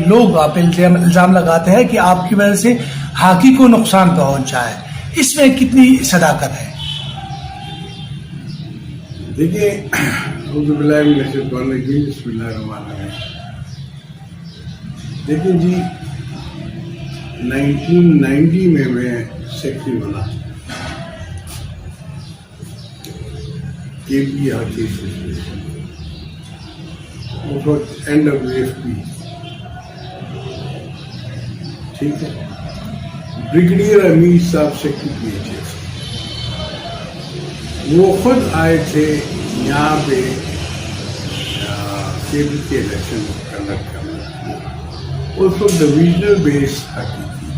लोग आप इल्ज़ाम लगाते हैं कि आपकी वजह से हॉकी को नुकसान पहुंचा है, इसमें कितनी सदाकत है? देखिए, देखिए जी, 1990 में मैं सेक्रेटरी बना केपी हॉकी एसोसिएशन, उस वक्त NWFP, ठीक है। ब्रिगेडियर अमीर साहब सेक्रेटरी थे, वो खुद आए थे यहाँ पे केपी के इलेक्शन कंडक्ट करने। उस वक्त डिविजनल बेस हॉकी थी,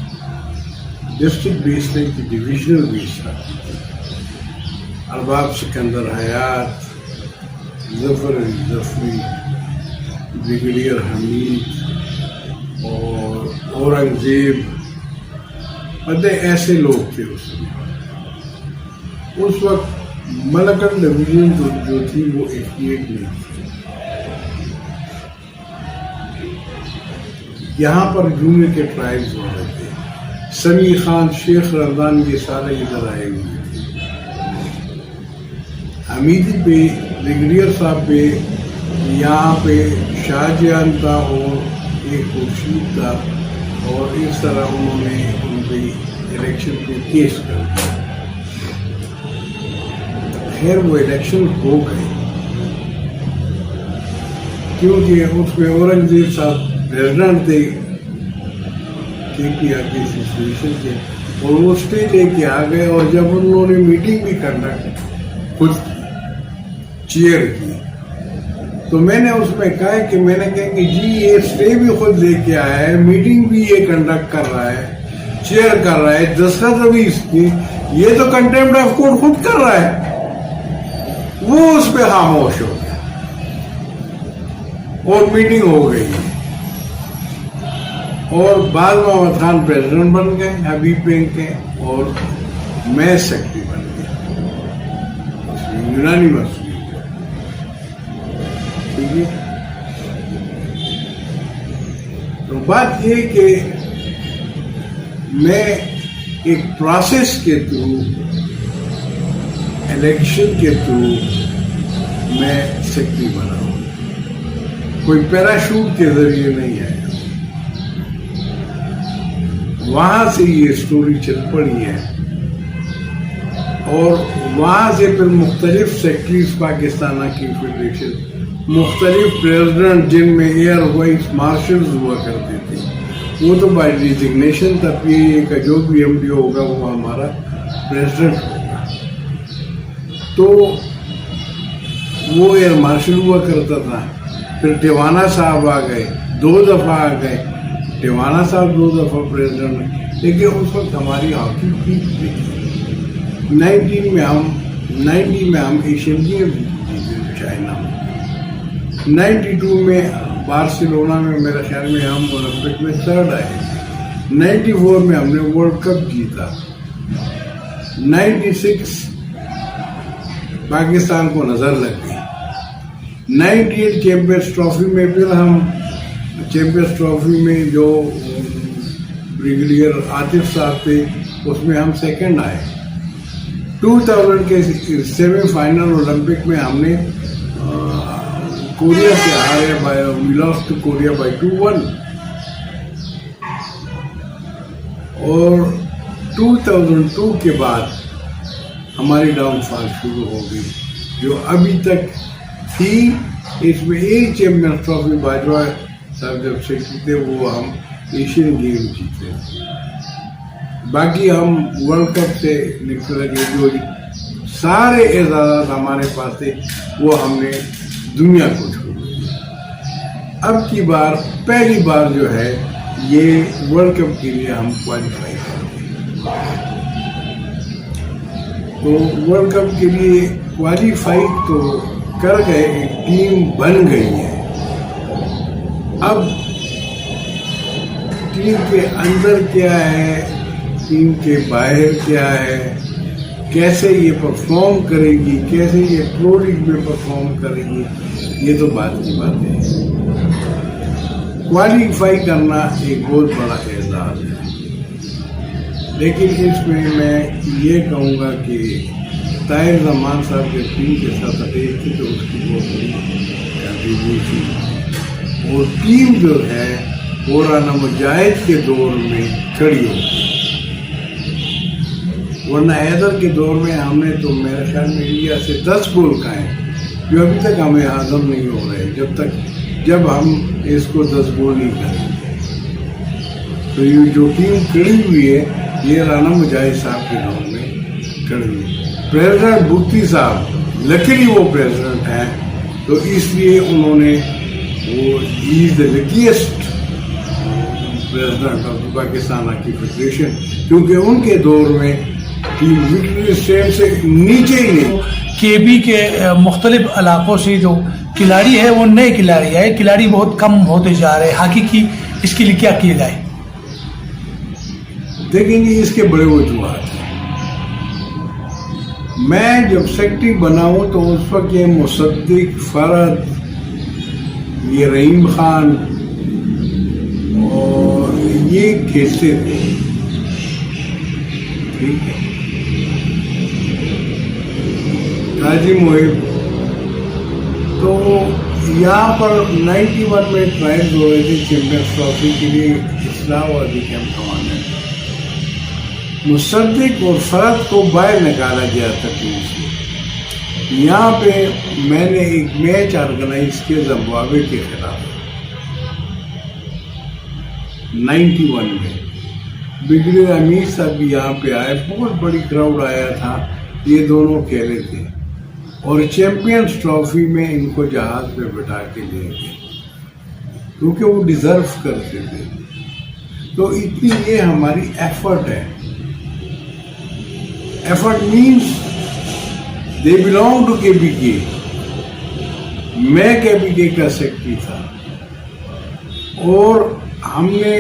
डिस्ट्रिक्ट बेस नहीं थी, डिविजनल बेस हॉकी थी। अरबाब सिकंदर हयात, जफर अली जफरी, ब्रिगेडियर हमीद और औरंगजेब, मतलब ऐसे लोग थे उसमें। उस वक्त मलकन डिवीजन जो थी वो 88 में थी। यहाँ पर जूनियर के ट्रायल्स हो रहे थे। समी खान, शेख रमजान, ये सारे इधर आए हुए थे। हमीदी पे, ब्रिगेडियर साहब पे, यहाँ पे शाहजहान था और एक खुर्शीद था, और इस तरह उन्होंने उन पे इलेक्शन पे केस कर दिया। खैर वो इलेक्शन हो गए, क्योंकि उसमें औरंगजेब साहब प्रेसिडेंट थे केपी हॉकी एसोसिएशन के, और वो स्टे लेके आ गए। और जब उन्होंने मीटिंग भी कंडक्ट खुद चेयर की, तो मैंने उसमें कहा कि मैंने कहा कि जी ये स्टे भी खुद लेके आया है, मीटिंग भी ये कंडक्ट कर रहा है, चेयर कर रहा है, दस्तखत भी इसकी, ये तो कंटेम्प्ट ऑफ कोर्ट खुद कर रहा है। वो उस पर खामोश हो गया और मीटिंग हो गई, और बाद में मोहम्मद खान प्रेसिडेंट बन गए हबीब बैंक के, और मैं सेक्रेटरी बन गया यूनानिमस। ठीक है, तो बात ये कि मैं एक प्रोसेस के थ्रू, इलेक्शन के थ्रू मैं सेक्रेटरी बना हूं, कोई पैराशूट के जरिए नहीं आया। वहां से ये स्टोरी चल पड़ी है, और वहां से फिर मुख्तलिफ सेक्रेटरीज पाकिस्तान की फेडरेशन, मुख्तलिफ प्रेसिडेंट जिनमें एयर वाइस मार्शल्स हुआ करते थे, वो तो बाय डिजिग्नेशन था, पीए का जो भी MD होगा वो हमारा प्रेसिडेंट होगा। तो वो एयर मार्शल हुआ करता था। फिर टिवाना साहब आ गए, 2 दफा आ गए, टिवाना साहब 2 दफा प्रेसिडेंट। लेकिन उस वक्त हमारी हॉकी ठीक थी। 90 में हम एशियन गेम जीते चाइना में। 92 में बार्सिलोना में मेरे ख्याल में हम ओलंपिक में 3rd आए। 94 में हमने वर्ल्ड कप जीता। 96 पाकिस्तान को नजर लग गई। 98 चैंपियंस ट्रॉफी में फिर हम चैंपियंस ट्रॉफी में जो ब्रिगेडियर आतिफ साहब थे उसमें हम 2nd आए। 2000 के सेमीफाइनल ओलंपिक में हमने कोरिया से हारे, we lost to Korea by 2-1। और 2002 के बाद हमारी डाउनफॉल शुरू हो गई, जो अभी तक थी। इसमें एक चैंपियंस ट्रॉफी बाजवा साहब जब से जीते वो हम एशियन गेम जीते। बाकी हम वर्ल्ड कप से निकल गए, जो सारे एजाज़ात हमारे पास थे वो हमने दुनिया को छोड़ दिया। अब की बार पहली बार जो है ये वर्ल्ड कप के लिए हम क्वालिफाई करेंगे। तो वर्ल्ड कप के लिए क्वालिफाई तो कर गए, एक टीम बन गई है। अब टीम के अंदर क्या है, टीम के बाहर क्या है, कैसे ये परफॉर्म करेगी, कैसे ये प्रो लीग में परफॉर्म करेगी, ये तो बात की बात है। क्वालिफाई करना एक बहुत बड़ा एजाज़ है। लेकिन इसमें मैं ये कहूँगा कि ताहिर जमान साहब के टीम के साथ अटैच थी तो उसकी बहुत बड़ी कंट्रीब्यूशन, और टीम जो है वो राना मुजाहिद के दौर में खड़ी हो गई, वरना हैदर के दौर में हमने तो मेरे ख्याल में इंडिया से 10 गोल खाए जो अभी तक हमें हजम नहीं हो रहे जब हम इसको 10 गोल नहीं करेंगे। तो ये जो टीम खड़ी हुई है ये राना मुजाहिद साहब के दौर में खड़ी हुई। प्रेसिडेंट भुट्टी साहब लकीली वो प्रेसिडेंट हैं, तो इसलिए उन्होंने वो is the luckiest president of Pakistan hockey federation, क्योंकि उनके दौर में टीम विक्ट्री स्टैंड से नीचे ही नहीं। केबी के मुख्तलिफ इलाकों से जो खिलाड़ी है वो नए खिलाड़ी है, खिलाड़ी बहुत कम होते जा रहे हैं हॉकी की, इसके लिए क्या किया जाए? देखेंगे इसके बड़े वजूहात हैं। मैं जब सेक्रेटरी बना हूं तो उस वक्त ये मुसद्दिक, फरद, ये रहीम खान और ये खेलते थे, ठीक है, गाजी मोहिब। तो यहाँ पर 91 में ट्रायल्स हो रहे थे चैंपियंस ट्रॉफी के लिए इस्लामाबादी कैंप कमाने। मुसद्दिक और फरद को बाहर निकाला गया था टीम से। यहाँ पे मैंने एक मैच ऑर्गेनाइज किया जिम्बाब्वे के खिलाफ 91 में। ब्रिगेडियर अमीर साहब भी यहाँ पे आए, बहुत बड़ी क्राउड आया था, ये दोनों खेले थे और चैंपियंस ट्रॉफी में इनको जहाज पे बिठा के ले गए क्योंकि वो डिजर्व करते थे। तो इतनी ये हमारी एफर्ट है। Effort means they belong to KBK. मैं केबीके का सेक्रेटरी था और हमने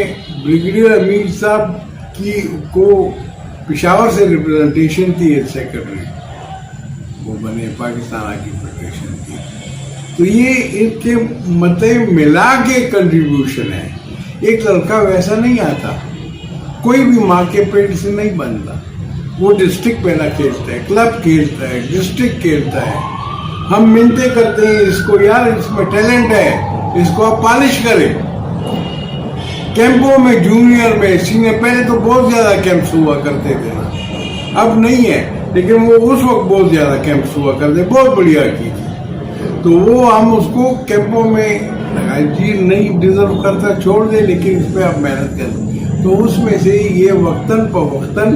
ब्रिगेडियर अमीर साहब की को पेशावर से रिप्रेजेंटेशन थी एज सेक्रेटरी, वो बने पाकिस्तान हॉकी फेडरेशन की। तो ये इनके मते मिला के कंट्रीब्यूशन है। एक लड़का वैसा नहीं आता, कोई भी माँ के पेट से नहीं बनता। वो डिस्ट्रिक्ट पहला खेलता है, क्लब खेलता है, डिस्ट्रिक्ट खेलता है। हम मिलते करते हैं इसको, यार इसमें टैलेंट है, इसको आप पॉलिश करें। कैंपों में, जूनियर में, सीनियर, पहले तो बहुत ज्यादा कैंप्स हुआ करते थे ना, अब नहीं है, लेकिन वो उस वक्त बहुत ज्यादा कैंप्स हुआ करते, बहुत बढ़िया की थी। तो वो हम उसको कैंपों में जी नहीं डिजर्व करता छोड़ दे, लेकिन इस पर आप मेहनत करें। तो उसमें से ये वक्तन पवक्तन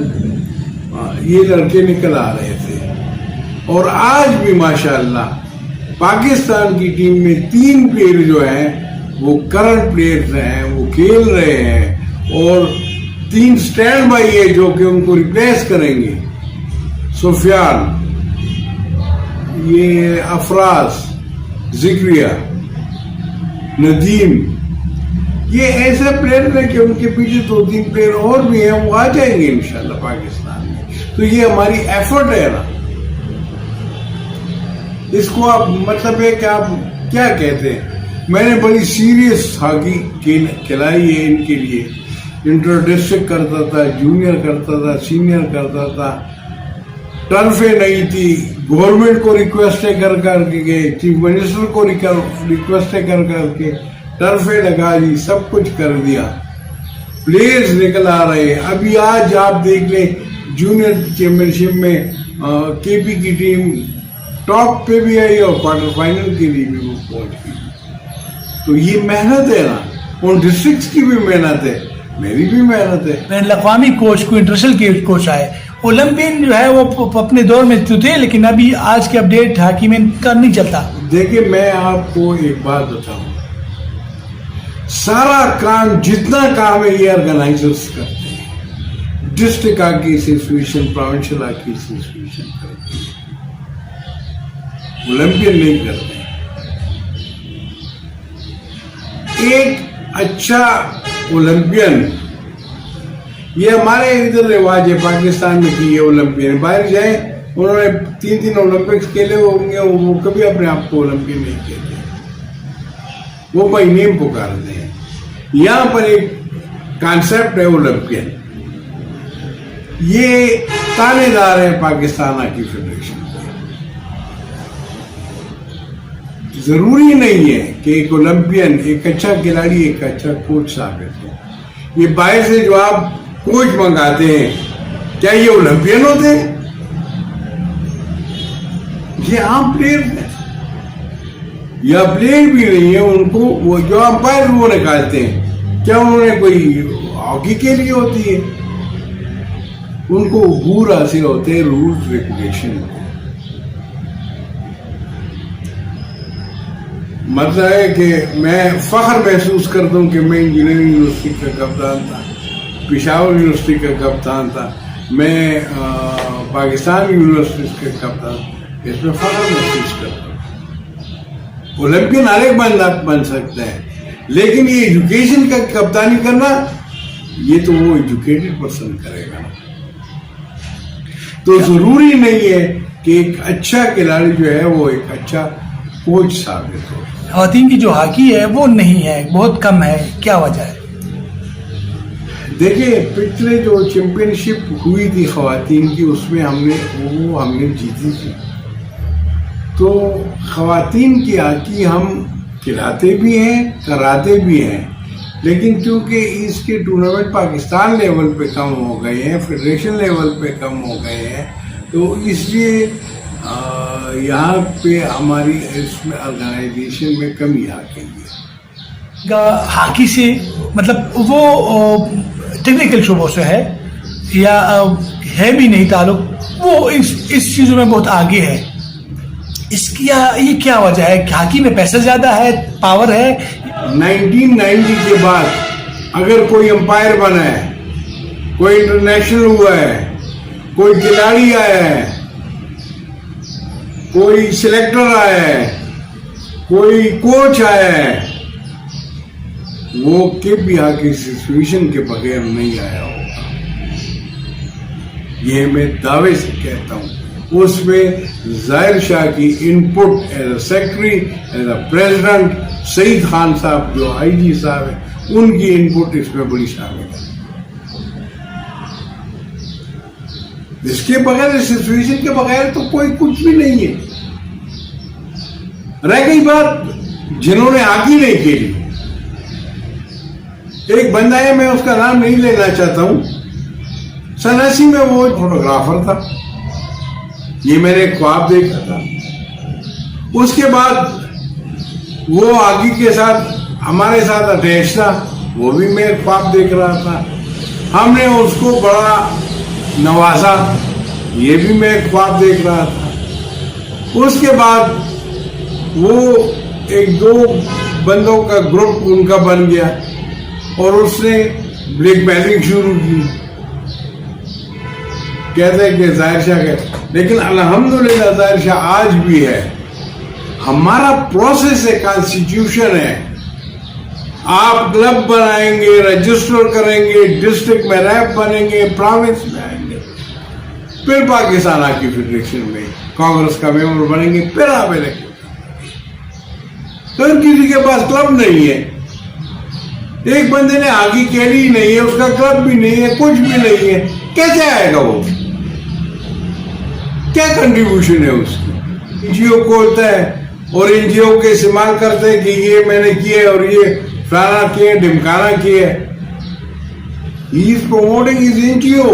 ये लड़के निकल आ रहे थे और आज भी माशाल्लाह पाकिस्तान की टीम में 3 प्लेयर जो हैं वो करंट प्लेयर्स हैं, वो खेल रहे हैं और 3 स्टैंड बाई है जो कि उनको रिप्लेस करेंगे। सुफियान, ये अफराज, जिक्रिया, नदीम, ये ऐसे प्लेयर हैं कि उनके पीछे 2-3 प्लेयर और भी हैं, वो आ जाएंगे इंशाल्लाह पाकिस्तान में। तो ये हमारी एफर्ट है ना, इसको आप मतलब है कि आप क्या कहते हैं। मैंने बड़ी सीरियस हॉकी खिलाई है इनके लिए, इंटर डिस्ट्रिक्ट करता था, जूनियर करता था, सीनियर करता था, टर्फे नहीं थी, गवर्नमेंट को रिक्वेस्ट कर करके गए, चीफ मिनिस्टर को रिक्वेस्ट कर करके टर्फे लगा दी, सब कुछ कर दिया, प्लेयर्स निकल आ रहे हैं। अभी आज आप देख लें जूनियर चैंपियनशिप में केपी की टीम टॉप पे भी आई और क्वार्टर फाइनल के लिए भी वो पहुंच गई। तो ये मेहनत है ना, और डिस्ट्रिक्ट की भी मेहनत है, मेरी भी मेहनत है। बैन अवी कोच को इंटरनेशनल कोच आए, ओलंपियन जो है वो अपने दौर में तो थे, लेकिन अभी आज के अपडेट हॉकी में इनका नहीं चलता। देखिए मैं आपको एक बात बताऊं, सारा काम जितना काम है ये ऑर्गेनाइजर्स करते हैं, district hockey association, provincial hockey association करते हैं, ओलंपियन नहीं करते। एक अच्छा ओलंपियन, ये हमारे इधर रिवाज है पाकिस्तान में कि ये ओलंपियन बाहर जाए, उन्होंने 3 ओलंपिक्स खेले होंगे, वो कभी अपने आप को ओलंपियन नहीं कहते, वो भाई नेम पुकारते हैं। यहां पर एक कॉन्सेप्ट है ओलंपियन, ये तानेदार है पाकिस्तान हॉकी फेडरेशन। जरूरी नहीं है कि एक ओलंपियन एक अच्छा खिलाड़ी एक अच्छा कोच साबित हो। ये बाहर से जो आप कोच मंगाते हैं, क्या ये ओलंपियन होते हैं? ये आम प्लेयर है या प्लेयर भी नहीं है। उनको वो जो अंपायर वो निकालते हैं, क्या उन्होंने कोई हॉकी के लिए होती है? उनको अबूर हासिल होते हैं रूल्स रेगुलेशन। मतलब है कि मैं फख्र महसूस करता हूँ कि मैं इंजीनियरिंग यूनिवर्सिटी का कप्तान था, पेशावर यूनिवर्सिटी का कप्तान था, मैं पाकिस्तान यूनिवर्सिटी का कप्तान, इसमें फख्र महसूस करता हूँ। ओलंपियन हर एक बंदा बन सकता है, लेकिन ये एजुकेशन का कप्तानी करना ये तो वो एजुकेटेड पर्सन करेगा। तो जरूरी नहीं है कि एक अच्छा खिलाड़ी जो है वो एक अच्छा कोच साबित हो। खवातीन की जो हॉकी है वो नहीं है, बहुत कम है, क्या वजह है? देखिए, पिछले जो चैंपियनशिप हुई थी खवातीन की, उसमें हमने जीती थी। तो खवातीन की हॉकी हम खिलाते भी हैं, कराते भी हैं, लेकिन क्योंकि इसके टूर्नामेंट पाकिस्तान लेवल पे कम हो गए हैं, फेडरेशन लेवल पे कम हो गए हैं, तो इसलिए यहाँ पे हमारी इसमें ऑर्गेनाइजेशन में कमी आ गई है। हॉकी से मतलब वो टेक्निकल शुबों से है या है भी नहीं ताल्लुक, वो इस चीज़ों में बहुत आगे है। इसकी ये क्या वजह है? हॉकी में पैसा ज़्यादा है, पावर है? 1990 के बाद अगर कोई अंपायर बना है, कोई इंटरनेशनल हुआ है, कोई खिलाड़ी आया है, कोई सिलेक्टर आया है, कोई कोच आया है, वो भी हॉकी एसोसिएशन के बगैर नहीं आया होगा। ये मैं दावे से कहता हूँ। उसमें जाहिर शाह की input as a secretary, as a president, Saeed Khan साहब जो आईजी साहब है, उनकी इनपुट इसमें बड़ी शामिल है। इसके बगैर, इस एसोसिएशन के बगैर तो कोई कुछ भी नहीं है। रह गई बात जिन्होंने हॉकी नहीं खेली, एक बंदा है, मैं उसका नाम नहीं लेना चाहता हूं, 87 में वो फोटोग्राफर था, ये मैंने ख्वाब देखा था। उसके बाद वो हॉकी के साथ हमारे साथ अटैच था, वो भी मैं ख्वाब देख रहा था। हमने उसको बड़ा नवाजा, ये भी मैं ख्वाब देख रहा था। उसके बाद वो एक दो बंदों का ग्रुप उनका बन गया और उसने ब्लैकमेलिंग शुरू की। कहते हैं कि जाहिर शाह के, लेकिन अल्हम्दुलिल्लाह जाहिर शाह आज भी है। हमारा प्रोसेस है, कॉन्स्टिट्यूशन है। आप क्लब बनाएंगे, रजिस्टर करेंगे, डिस्ट्रिक्ट में रैप बनेंगे, प्रोविंस में आएंगे, फिर पाकिस्तान हॉकी फेडरेशन में कांग्रेस का मेंबर बनेंगे, फिर आप इलेक्शन। तो किसी के पास क्लब नहीं है, एक बंदे ने हॉकी खेली ही नहीं है, उसका क्लब भी नहीं है, कुछ भी नहीं है, कैसे आएगा वो? क्या कंट्रीब्यूशन है उसकी? एनजीओ खोलता है और एनजीओ के इस्तेमाल करते हैं कि ये मैंने किए और ये फलाना किए, ढिमकाना किए। He is promoting his NGO.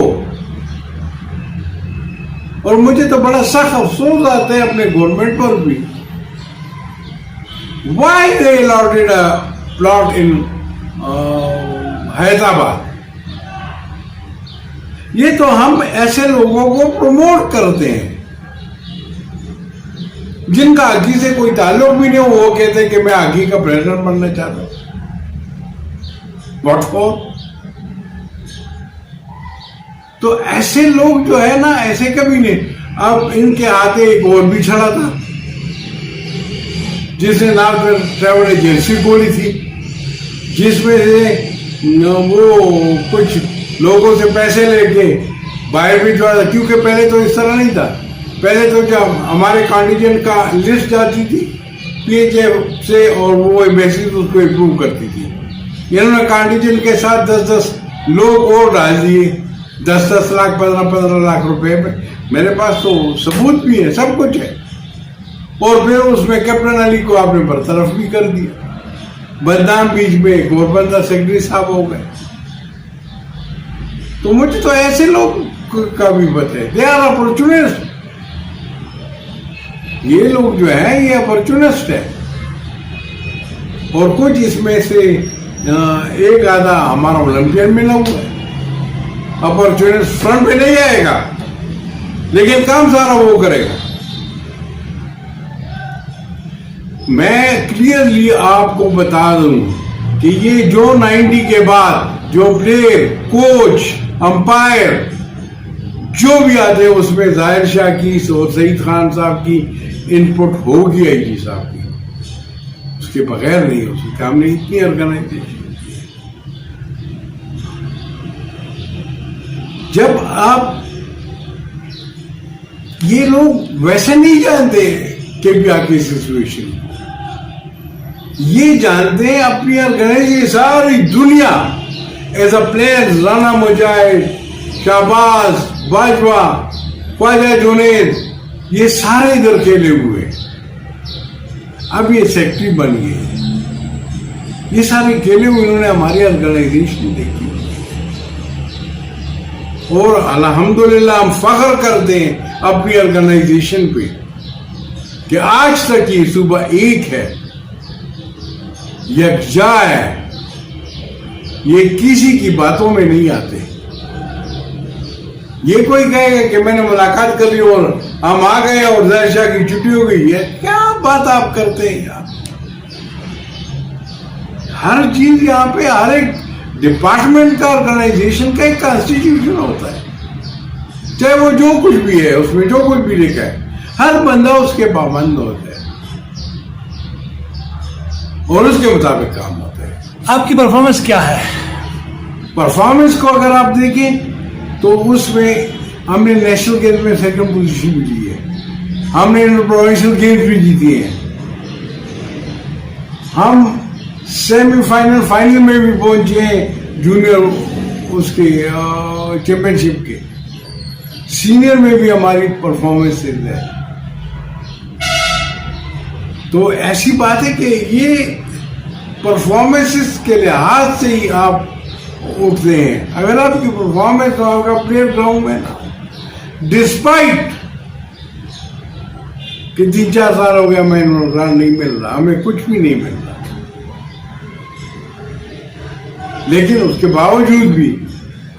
और मुझे तो बड़ा सख्त अफसोस आता है अपने गवर्नमेंट पर भी। Why they allotted a plot in Hyderabad? ये तो हम ऐसे लोगों को प्रमोट करते हैं जिनका हॉकी से कोई ताल्लुक भी नहीं हो। वो कहते हैं कि मैं हॉकी का प्रेसिडेंट बनना चाहता हूं। What for? तो ऐसे लोग जो है ना, ऐसे कभी नहीं। अब इनके हाथ एक और भी छड़ा था जिसने नाम ट्रैवल एजेंसी खोली थी, जिसमें से वो कुछ लोगों से पैसे लेके बाहर भी जो, क्योंकि पहले तो इस तरह नहीं था। पहले तो जब हमारे कॉन्टिजेंट का लिस्ट जाती थी पीएचए से और वो एम्बेसी उसको अप्रूव करती थी। इन्होंने कंडीशन के साथ 10-10 लोग और डाल दिए, 10-10 लाख 15-15 लाख रुपए में। मेरे पास तो सबूत भी है, सब कुछ है। और फिर उसमें कैप्टन अली को आपने बरतरफ भी कर दिया। बदनाम बीच में एक और बंदा सेक्रेटरी साहब हो गए। तो मुझे तो ऐसे लोग का भी पता है, दे आर अपॉर्चुनिस्ट। ये लोग जो है ये अपॉर्चुनिस्ट है। और कुछ इसमें से एक आधा हमारा ओलंपियन मिला हुआ है। अपॉर्चुनिस्ट फ्रंट पे नहीं आएगा, लेकिन काम सारा वो करेगा। मैं क्लियरली आपको बता दूं कि ये जो 90 के बाद जो प्लेयर, कोच, अंपायर जो भी आते हैं उसमें जाहिर शाह की और सईद खान साहब की इनपुट होगी आईजी साहब की, उसके बगैर नहीं हो सकता। हमने इतनी ऑर्गेनाइजेशन, जब आप ये लोग वैसे नहीं जानते केपीआर की सिचुएशन, ये जानते हैं अपनी ऑर्गेनाइजेशन सारी दुनिया एज अ प्लेयर, राना मुजाहिद, शाहबाज, बाजवा, ख्वाजा जुनैद, ये सारे इधर खेले हुए। अब ये सेक्रेटरी बन गए, ये सारे खेले हुए, इन्होंने हमारी ऑर्गेनाइजेशन देखी। और अल्हम्दुलिल्लाह हम फख्र करते हैं अपनी ऑर्गेनाइजेशन पे कि आज तक ये सुबह एक है, यकजा है, ये किसी की बातों में नहीं आते। ये कोई कहेगा कि मैंने मुलाकात कर ली और हम आ गए और जाहिर शाह की छुट्टी हो गई है, क्या बात आप करते हैं यार। हर चीज यहाँ पे, हर एक डिपार्टमेंट का, ऑर्गेनाइजेशन का एक कॉन्स्टिट्यूशन होता है, चाहे वो जो कुछ भी है, उसमें जो कुछ भी लिखा है, हर बंदा उसके पाबंद होता है और उसके मुताबिक काम होता है। आपकी परफॉर्मेंस क्या है? परफॉर्मेंस को अगर आप देखें तो उसमें हमने नेशनल गेम्स में सेकंड पोजीशन भी ली है, हमने प्रोविंशियल गेम्स भी जीती है, हम सेमीफाइनल, फाइनल में भी पहुंचे हैं जूनियर उसके चैंपियनशिप के, सीनियर में भी हमारी परफॉर्मेंस है। तो ऐसी बात है कि ये परफॉर्मेंसेस के लिहाज से ही आप उठते हैं। अगर आपकी परफॉर्मेंस तो आपका प्लेयर ग्राउंड में ना, डिस्पाइट कि 3-4 साल हो गया मैं ग्राउंड नहीं मिल रहा, हमें कुछ भी नहीं मिल रहा, लेकिन उसके बावजूद भी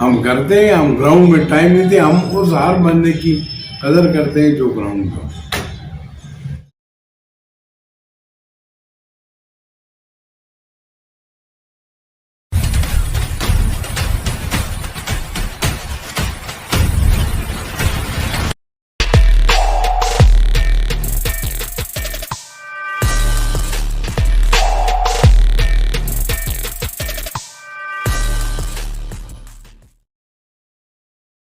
हम करते हैं, हम ग्राउंड में टाइम देते हैं, हम उस हर बंदे की कदर करते हैं जो ग्राउंड में।